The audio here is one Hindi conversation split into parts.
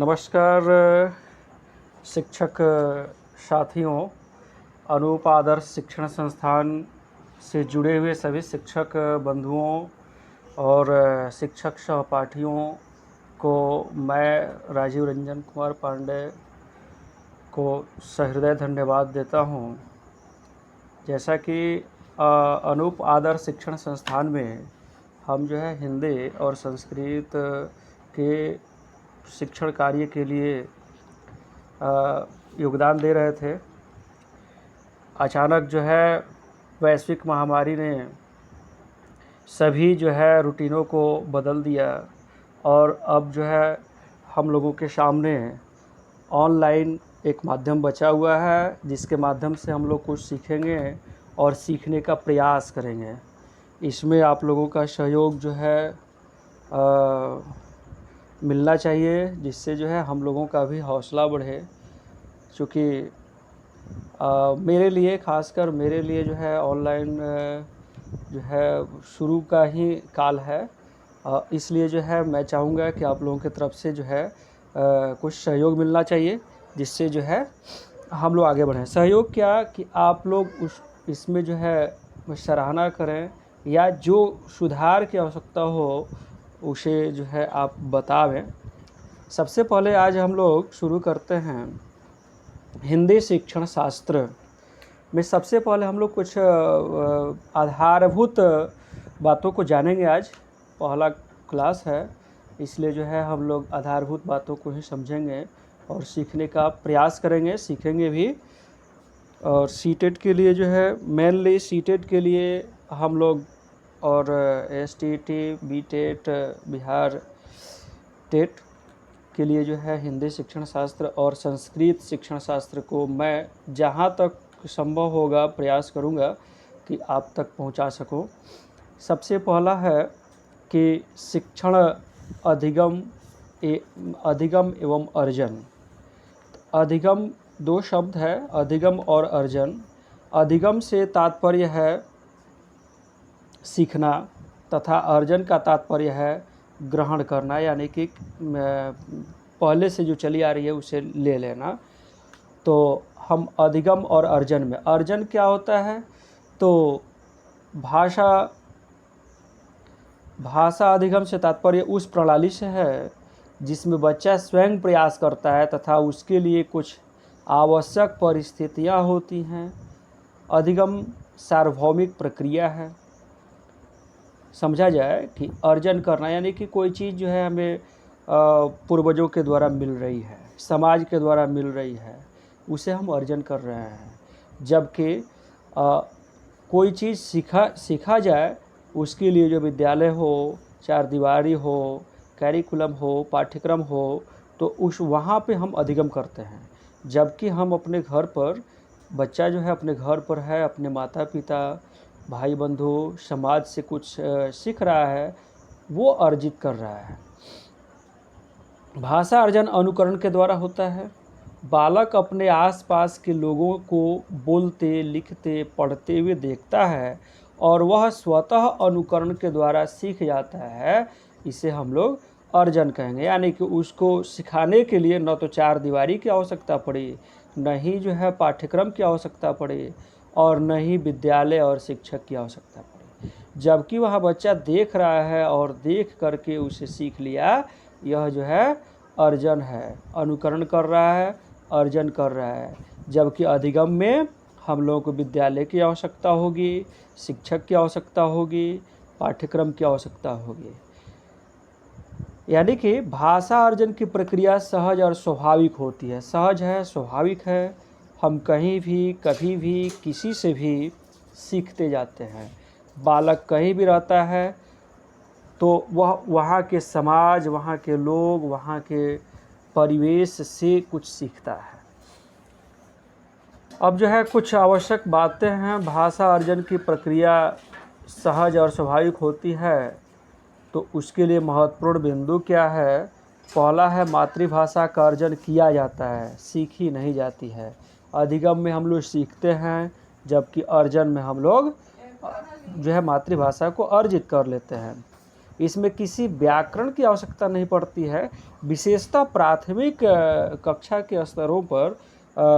नमस्कार शिक्षक साथियों। अनूप आदर्श शिक्षण संस्थान से जुड़े हुए सभी शिक्षक बंधुओं और शिक्षक सहपाठियों को मैं राजीव रंजन कुमार पांडे को सहृदय धन्यवाद देता हूँ। जैसा कि अनूप आदर्श शिक्षण संस्थान में हम जो है हिंदी और संस्कृत के शिक्षण कार्य के लिए योगदान दे रहे थे। अचानक जो है वैश्विक महामारी ने सभी जो है रूटीनों को बदल दिया और अब जो है हम लोगों के सामने ऑनलाइन एक माध्यम बचा हुआ है, जिसके माध्यम से हम लोग कुछ सीखेंगे और सीखने का प्रयास करेंगे। इसमें आप लोगों का सहयोग जो है मिलना चाहिए, जिससे जो है हम लोगों का भी हौसला बढ़े। क्योंकि मेरे लिए, ख़ासकर मेरे लिए जो है ऑनलाइन जो है शुरू का ही काल है। इसलिए जो है मैं चाहूँगा कि आप लोगों की तरफ से जो है कुछ सहयोग मिलना चाहिए, जिससे जो है हम लोग आगे बढ़ें। सहयोग क्या कि आप लोग इसमें जो है सराहना करें या जो सुधार की आवश्यकता हो उसे जो है आप बतावें। सबसे पहले आज हम लोग शुरू करते हैं हिंदी शिक्षण शास्त्र में। सबसे पहले हम लोग कुछ आधारभूत बातों को जानेंगे। आज पहला क्लास है, इसलिए जो है हम लोग आधारभूत बातों को ही समझेंगे और सीखने का प्रयास करेंगे, सीखेंगे भी। और सीटेट के लिए जो है मेनली सीटेट के लिए हम लोग और एसटीईटी, बीटेट, बिहार टेट के लिए जो है हिंदी शिक्षण शास्त्र और संस्कृत शिक्षण शास्त्र को मैं जहाँ तक संभव होगा प्रयास करूँगा कि आप तक पहुँचा सकूँ। सबसे पहला है कि शिक्षण अधिगम एवं अर्जन। अधिगम दो शब्द है, अधिगम और अर्जन। अधिगम से तात्पर्य है सीखना तथा अर्जन का तात्पर्य है ग्रहण करना, यानी कि पहले से जो चली आ रही है उसे ले लेना। तो हम अधिगम और अर्जन में, अर्जन क्या होता है तो भाषा अधिगम से तात्पर्य उस प्रणाली से है जिसमें बच्चा स्वयं प्रयास करता है तथा उसके लिए कुछ आवश्यक परिस्थितियां होती हैं। अधिगम सार्वभौमिक प्रक्रिया है। समझा जाए कि अर्जन करना यानी कि कोई चीज़ जो है हमें पूर्वजों के द्वारा मिल रही है, समाज के द्वारा मिल रही है, उसे हम अर्जन कर रहे हैं। जबकि कोई चीज़ सीखा जाए उसके लिए जो विद्यालय हो, चार दीवारी हो, कैरिकुलम हो, पाठ्यक्रम हो, तो वहाँ पे हम अधिगम करते हैं। जबकि हम अपने घर पर, बच्चा जो है अपने घर पर है, अपने माता पिता, भाई बंधु, समाज से कुछ सीख रहा है, वो अर्जित कर रहा है। भाषा अर्जन अनुकरण के द्वारा होता है। बालक अपने आसपास के लोगों को बोलते, लिखते, पढ़ते हुए देखता है और वह स्वतः अनुकरण के द्वारा सीख जाता है। इसे हम लोग अर्जन कहेंगे। यानी कि उसको सिखाने के लिए न तो चार दीवारी की आवश्यकता पड़ी, न ही जो है पाठ्यक्रम की आवश्यकता पड़ी और न ही विद्यालय और शिक्षक की आवश्यकता पड़ी। जबकि वह बच्चा देख रहा है और देख करके उसे सीख लिया, यह जो है अर्जन है, अनुकरण कर रहा है, अर्जन कर रहा है। जबकि अधिगम में हम लोगों को विद्यालय की आवश्यकता होगी, शिक्षक की आवश्यकता होगी, पाठ्यक्रम की आवश्यकता होगी। यानी कि भाषा अर्जन की प्रक्रिया सहज और स्वाभाविक होती है। सहज है, स्वाभाविक है। हम कहीं भी, कभी भी, किसी से भी सीखते जाते हैं। बालक कहीं भी रहता है तो वह वहाँ के समाज, वहाँ के लोग, वहाँ के परिवेश से कुछ सीखता है। अब जो है कुछ आवश्यक बातें हैं। भाषा अर्जन की प्रक्रिया सहज और स्वाभाविक होती है तो उसके लिए महत्वपूर्ण बिंदु क्या है। पहला है मातृभाषा का अर्जन किया जाता है, सीखी नहीं जाती है। अधिगम में हम लोग सीखते हैं, जबकि अर्जन में हम लोग जो है मातृभाषा को अर्जित कर लेते हैं। इसमें किसी व्याकरण की आवश्यकता नहीं पड़ती है। विशेषतः प्राथमिक कक्षा के स्तरों पर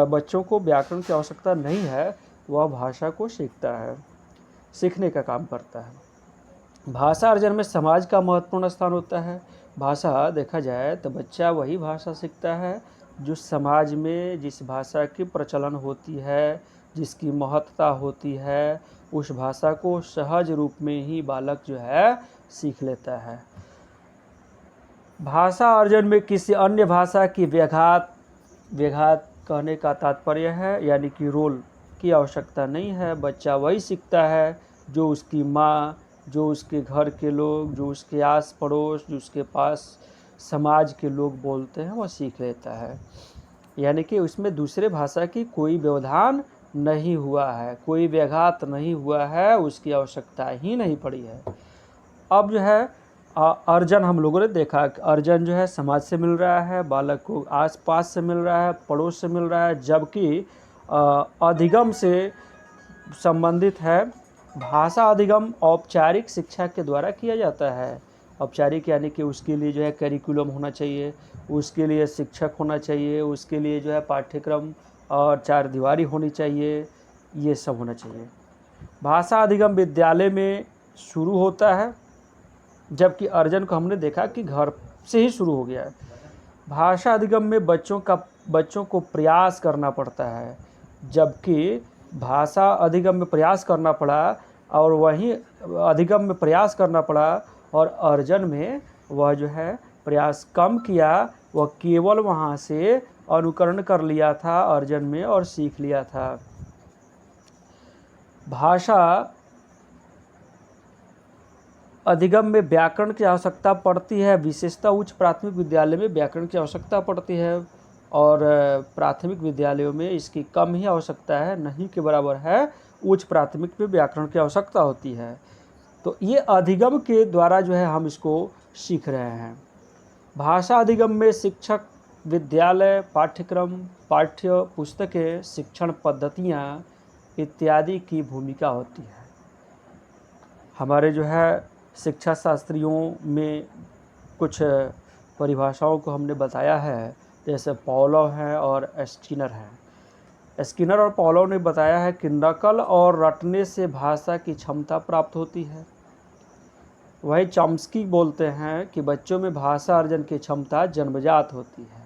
बच्चों को व्याकरण की आवश्यकता नहीं है, वह भाषा को सीखता है, सीखने का काम करता है। भाषा अर्जन में समाज का महत्वपूर्ण स्थान होता है। भाषा देखा जाए तो बच्चा वही भाषा सीखता है जो समाज में जिस भाषा की प्रचलन होती है, जिसकी महत्ता होती है, उस भाषा को सहज रूप में ही बालक जो है सीख लेता है। भाषा अर्जन में किसी अन्य भाषा की व्याघात कहने का तात्पर्य है, यानी कि रोल की आवश्यकता नहीं है। बच्चा वही सीखता है जो उसकी माँ, जो उसके घर के लोग, जो उसके आस पड़ोस, जो उसके पास समाज के लोग बोलते हैं, वह सीख लेता है। यानी कि उसमें दूसरे भाषा की कोई व्यवधान नहीं हुआ है, कोई व्याघात नहीं हुआ है, उसकी आवश्यकता ही नहीं पड़ी है। अब जो है अर्जन हम लोगों ने देखा कि अर्जन जो है समाज से मिल रहा है, बालक को आस पास से मिल रहा है, पड़ोस से मिल रहा है, जबकि अधिगम से संबंधित है। भाषा अधिगम औपचारिक शिक्षा के द्वारा किया जाता है। औपचारिक यानी कि उसके लिए जो है करिकुलम होना चाहिए, उसके लिए शिक्षक होना चाहिए, उसके लिए जो है पाठ्यक्रम और चार दीवारी होनी चाहिए, ये सब होना चाहिए। भाषा अधिगम विद्यालय में शुरू होता है, जबकि अर्जन को हमने देखा कि घर से ही शुरू हो गया है। भाषा अधिगम में बच्चों को प्रयास करना पड़ता है, जबकि भाषा अधिगम में प्रयास करना पड़ा और वहीं अधिगम में प्रयास करना पड़ा और अर्जन में वह जो है प्रयास कम किया, वह केवल वहाँ से अनुकरण कर लिया था अर्जन में और सीख लिया था। भाषा अधिगम में व्याकरण की आवश्यकता पड़ती है, विशेषतः उच्च प्राथमिक विद्यालय में व्याकरण की आवश्यकता पड़ती है और प्राथमिक विद्यालयों में इसकी कम ही आवश्यकता है, नहीं के बराबर है। उच्च प्राथमिक में व्याकरण की आवश्यकता होती है। तो ये अधिगम के द्वारा जो है हम इसको सीख रहे हैं। भाषा अधिगम में शिक्षक, विद्यालय, पाठ्यक्रम, पाठ्य पुस्तकें, शिक्षण पद्धतियाँ इत्यादि की भूमिका होती है। हमारे जो है शिक्षा शास्त्रियों में कुछ परिभाषाओं को हमने बताया है, जैसे पॉलोव हैं और स्किनर हैं। स्किनर और पॉलोव ने बताया है कि नकल और रटने से भाषा की क्षमता प्राप्त होती है। वही चॉम्स्की बोलते हैं कि बच्चों में भाषा अर्जन की क्षमता जन्मजात होती है,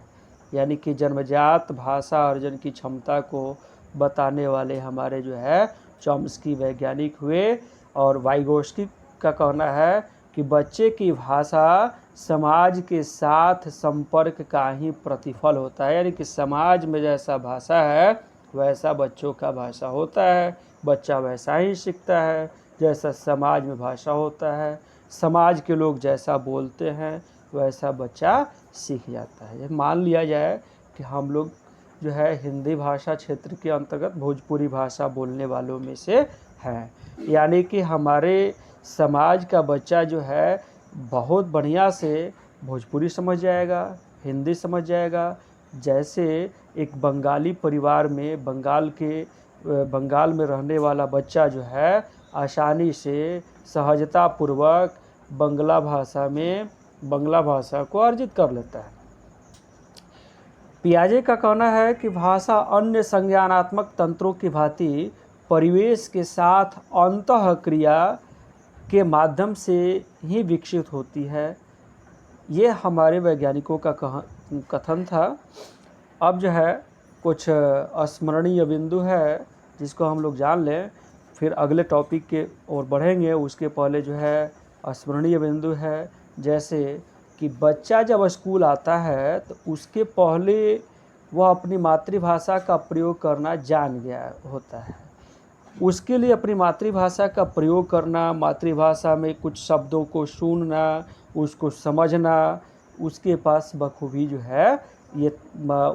यानी कि जन्मजात भाषा अर्जन की क्षमता को बताने वाले हमारे जो है चॉम्स्की वैज्ञानिक हुए। और वाइगोस्की का कहना है कि बच्चे की भाषा समाज के साथ संपर्क का ही प्रतिफल होता है, यानी कि समाज में जैसा भाषा है वैसा बच्चों का भाषा होता है। बच्चा वैसा ही सीखता है जैसा समाज में भाषा होता है। समाज के लोग जैसा बोलते हैं वैसा बच्चा सीख जाता है। मान लिया जाए कि हम लोग जो है हिंदी भाषा क्षेत्र के अंतर्गत भोजपुरी भाषा बोलने वालों में से हैं, यानी कि हमारे समाज का बच्चा जो है बहुत बढ़िया से भोजपुरी समझ जाएगा, हिंदी समझ जाएगा। जैसे एक बंगाली परिवार में बंगाल में रहने वाला बच्चा जो है आसानी से सहजतापूर्वक बंगला भाषा को अर्जित कर लेता है। पियाजे का कहना है कि भाषा अन्य संज्ञानात्मक तंत्रों की भांति परिवेश के साथ अंतःक्रिया के माध्यम से ही विकसित होती है। ये हमारे वैज्ञानिकों का कथन था। अब जो है कुछ स्मरणीय बिंदु है जिसको हम लोग जान लें, फिर अगले टॉपिक के ओर बढ़ेंगे। उसके पहले जो है स्मरणीय बिंदु है, जैसे कि बच्चा जब स्कूल आता है तो उसके पहले वह अपनी मातृभाषा का प्रयोग करना जान गया होता है। उसके लिए अपनी मातृभाषा का प्रयोग करना, मातृभाषा में कुछ शब्दों को सुनना, उसको समझना, उसके पास बखूबी जो है ये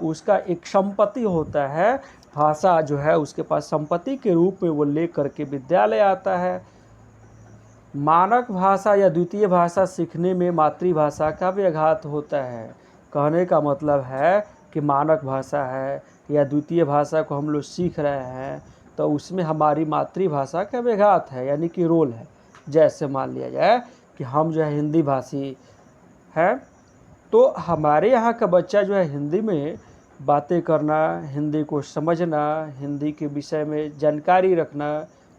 उसका एक संपत्ति होता है। भाषा जो है उसके पास संपत्ति के रूप में वो ले करके विद्यालय आता है। मानक भाषा या द्वितीय भाषा सीखने में मातृभाषा का व्याघात होता है। कहने का मतलब है कि मानक भाषा है या द्वितीय भाषा को हम लोग सीख रहे हैं तो उसमें हमारी मातृभाषा का व्याघात है, यानी कि रोल है। जैसे मान लिया जाए कि कि हम जो है हिंदी भाषी हैं। तो हमारे यहाँ का बच्चा जो है हिंदी में बातें करना, हिंदी को समझना, हिंदी के विषय में जानकारी रखना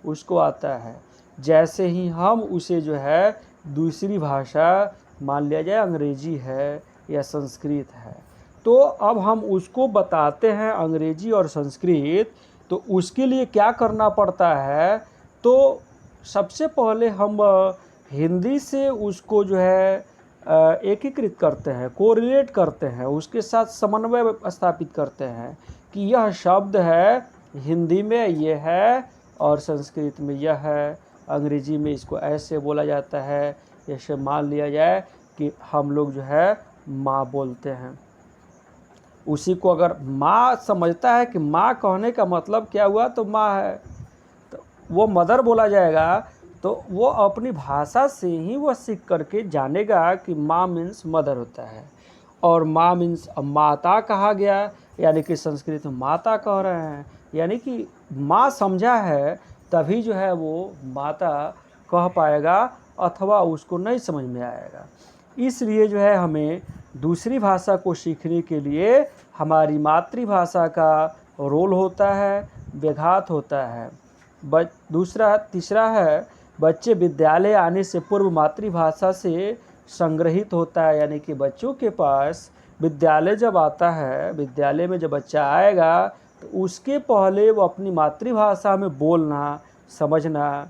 उसको आता है। जैसे ही हम उसे जो है दूसरी भाषा, मान लिया जाए अंग्रेजी है या संस्कृत है, तो अब हम उसको बताते हैं अंग्रेजी और संस्कृत, तो उसके लिए क्या करना पड़ता है, तो सबसे पहले हम हिंदी से उसको जो है एकीकृत करते हैं, कोरिलेट करते हैं, उसके साथ समन्वय स्थापित करते हैं कि यह शब्द है हिंदी में ये है और संस्कृत में यह है, अंग्रेजी में इसको ऐसे बोला जाता है। जैसे मान लिया जाए कि हम लोग जो है माँ बोलते हैं, उसी को अगर माँ समझता है कि माँ कहने का मतलब क्या हुआ, तो माँ है, तो वो मदर बोला जाएगा, तो वो अपनी भाषा से ही वो सीख करके जानेगा कि माँ मीन्स मदर होता है, और माँ मीन्स माता कहा गया, यानी कि संस्कृत में माता कह रहे हैं, यानी कि माँ समझा है तभी जो है वो माता कह पाएगा, अथवा उसको नहीं समझ में आएगा। इसलिए जो है हमें दूसरी भाषा को सीखने के लिए हमारी मातृभाषा का रोल होता है, व्याघात होता है। तीसरा है, बच्चे विद्यालय आने से पूर्व मातृभाषा से संग्रहित होता है, यानी कि बच्चों के पास विद्यालय जब आता है, विद्यालय में जब बच्चा आएगा तो उसके पहले वो अपनी मातृभाषा में बोलना, समझना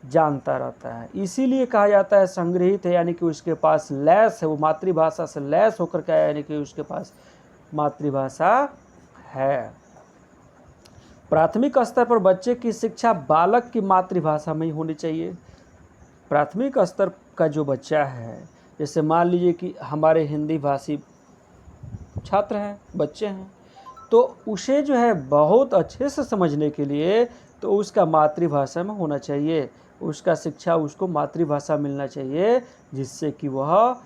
जानता रहता है। इसीलिए कहा जाता है संग्रहित है, यानी कि उसके पास लैस है, वो मातृभाषा से लैस होकर के आया, यानी कि उसके पास मातृभाषा है। प्राथमिक स्तर पर बच्चे की शिक्षा बालक की मातृभाषा में ही होनी चाहिए। प्राथमिक स्तर का जो बच्चा है, जैसे मान लीजिए कि हमारे हिंदी भाषी छात्र हैं, बच्चे हैं, तो उसे जो है बहुत अच्छे से समझने के लिए तो उसका मातृभाषा में होना चाहिए, उसका शिक्षा उसको मातृभाषा मिलना चाहिए, जिससे कि वह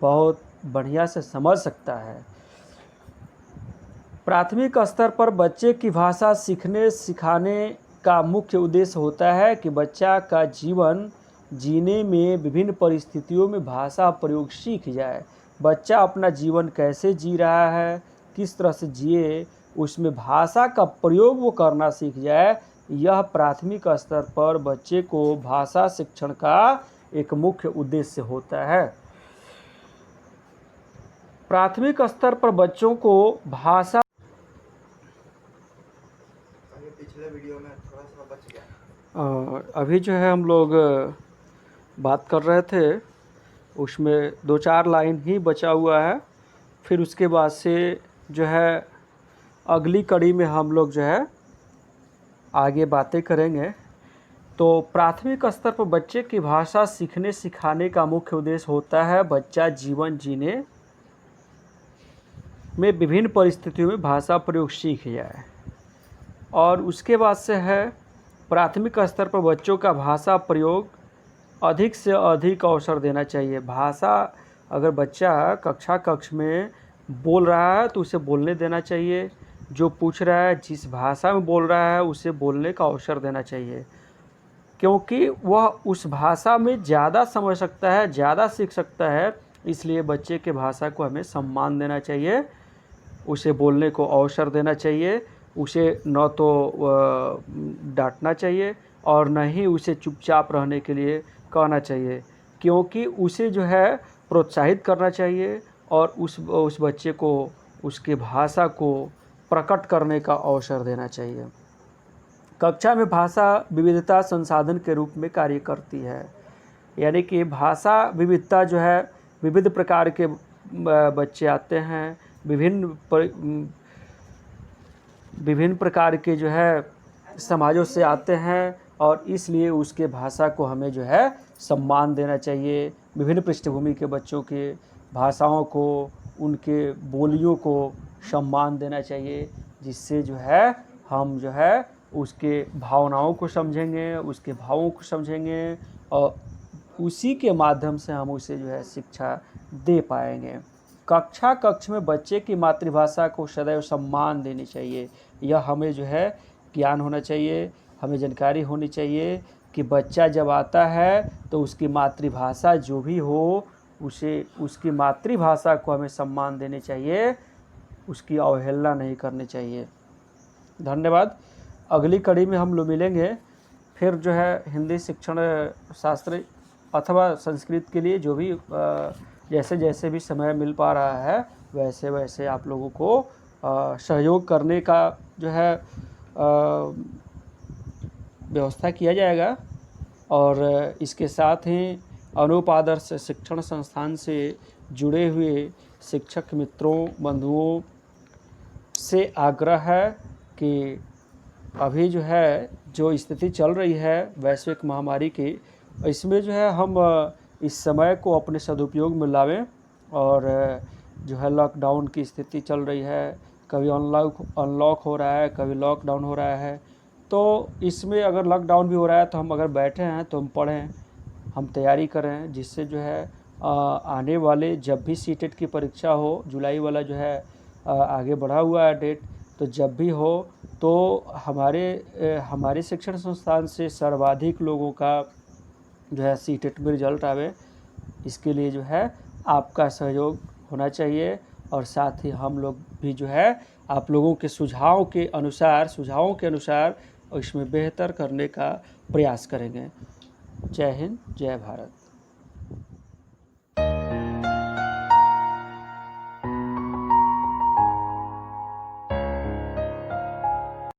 बहुत बढ़िया से समझ सकता है। प्राथमिक स्तर पर बच्चे की भाषा सीखने सिखाने का मुख्य उद्देश्य होता है कि बच्चा का जीवन जीने में विभिन्न परिस्थितियों में भाषा प्रयोग सीख जाए। बच्चा अपना जीवन कैसे जी रहा है, किस तरह से जिए, उसमें भाषा का प्रयोग वो करना सीख जाए। यह प्राथमिक स्तर पर बच्चे को भाषा शिक्षण का एक मुख्य उद्देश्य होता है। प्राथमिक स्तर पर बच्चों को भाषा, पिछले वीडियो में थोड़ा सा बच गया। अभी जो है हम लोग बात कर रहे थे, उसमें 2-4 लाइन ही बचा हुआ है, फिर उसके बाद से जो है अगली कड़ी में हम लोग जो है आगे बातें करेंगे। तो प्राथमिक स्तर पर बच्चे की भाषा सीखने सिखाने का मुख्य उद्देश्य होता है बच्चा जीवन जीने में विभिन्न परिस्थितियों में भाषा प्रयोग सीख जाए। और उसके बाद से है प्राथमिक स्तर पर बच्चों का भाषा प्रयोग अधिक से अधिक अवसर देना चाहिए। भाषा अगर बच्चा कक्ष में बोल रहा है तो उसे बोलने देना चाहिए, जो पूछ रहा है जिस भाषा में बोल रहा है उसे बोलने का अवसर देना चाहिए, क्योंकि वह उस भाषा में ज़्यादा समझ सकता है, ज़्यादा सीख सकता है। इसलिए बच्चे के भाषा को हमें सम्मान देना चाहिए, उसे बोलने को अवसर देना चाहिए, उसे न तो डांटना चाहिए और न ही उसे चुपचाप रहने के लिए कहना चाहिए, क्योंकि उसे जो है प्रोत्साहित करना चाहिए और उस बच्चे को उसके भाषा को प्रकट करने का अवसर देना चाहिए। कक्षा में भाषा विविधता संसाधन के रूप में कार्य करती है, यानी कि भाषा विविधता जो है, विविध प्रकार के बच्चे आते हैं, विभिन्न प्रकार के जो है समाजों से आते हैं, और इसलिए उसके भाषा को हमें जो है सम्मान देना चाहिए। विभिन्न पृष्ठभूमि के बच्चों के भाषाओं को, उनके बोलियों को सम्मान देना चाहिए, जिससे जो है हम जो है उसके भावनाओं को समझेंगे, उसके भावों को समझेंगे, और उसी के माध्यम से हम उसे जो है शिक्षा दे पाएंगे। कक्ष में बच्चे की मातृभाषा को सदैव सम्मान देनी चाहिए। यह हमें जो है ज्ञान होना चाहिए, हमें जानकारी होनी चाहिए कि बच्चा जब आता है तो उसकी मातृभाषा जो भी हो उसे उसकी मातृभाषा को हमें सम्मान देने चाहिए, उसकी अवहेलना नहीं करनी चाहिए। धन्यवाद। अगली कड़ी में हम लोग मिलेंगे फिर जो है हिंदी शिक्षण शास्त्र अथवा संस्कृत के लिए जो भी जैसे जैसे भी समय मिल पा रहा है वैसे वैसे आप लोगों को सहयोग करने का जो है व्यवस्था किया जाएगा। और इसके साथ ही अनूप आदर्श शिक्षण संस्थान से जुड़े हुए शिक्षक मित्रों बंधुओं से आग्रह है कि अभी जो है जो स्थिति चल रही है वैश्विक महामारी की, इसमें जो है हम इस समय को अपने सदुपयोग में लावें। और जो है लॉकडाउन की स्थिति चल रही है, कभी अनलॉक हो रहा है, कभी लॉकडाउन हो रहा है, तो इसमें अगर लॉकडाउन भी हो रहा है तो हम अगर बैठे हैं तो हम पढ़ें, हम तैयारी करें, जिससे जो है आने वाले जब भी सीटेट की परीक्षा हो, जुलाई वाला जो है आगे बढ़ा हुआ है डेट, तो जब भी हो तो हमारे शिक्षण संस्थान से सर्वाधिक लोगों का जो है सीटेट में रिजल्ट आवे, इसके लिए जो है आपका सहयोग होना चाहिए। और साथ ही हम लोग भी जो है आप लोगों के सुझावों के अनुसार इसमें बेहतर करने का प्रयास करेंगे। जय हिंद, जय भारत।